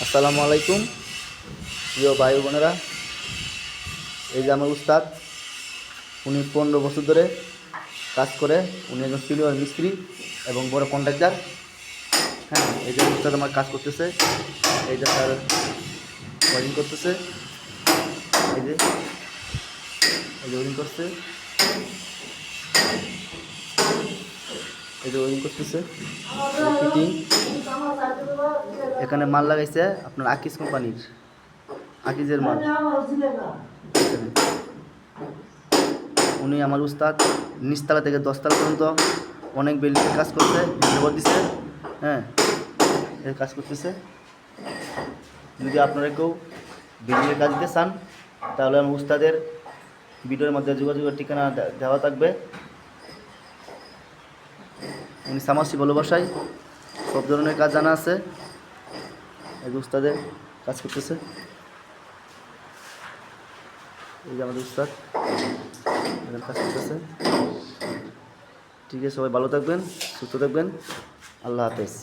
আসসালামু আলাইকুম প্রিয় ভাই বোনেরা। এই যে আমার উস্তাদ, উনি 15 বছর ধরে কাজ করে। উনি একজন সিনিয়র মিস্ত্রি এবং বড় কন্ট্রাক্টর। হ্যাঁ, এই যে উস্তাদ আমার কাজ করতেছে। এই যে স্যার ওয়ারিং করতেছে। এই যে ওয়ারিং করছে, এই যে ওয়ারিং করতেছে ফিটিং। এখানে মাল লাগাইছে আপনার আকিজ কোম্পানির, আকিজের মাল। উনি আমার উস্তাদ নিচতলা থেকে 10তলা পর্যন্ত অনেক বিল্ডিংয়ের কাজ করছে, লেবার দিছে। হ্যাঁ, এর কাজ করতেছে। যদি আপনারা কেউ বিল্ডিংয়ের কাজ দিতে চান তাহলে আমার উস্তাদের ভিডিওর মধ্যে যোগাযোগের ঠিকানা দেওয়া থাকবে। উনি সামাসিবল ভাষায় সব ধরনের কাজ জানা আছে। এই যে উস্তাদের কাজ করতেছে। এই যে আমাদের উস্তাদ এখানে কাজ করতেছে। ঠিক আছে, সবাই ভালো থাকবেন, সুস্থ থাকবেন। আল্লাহ হাফেজ।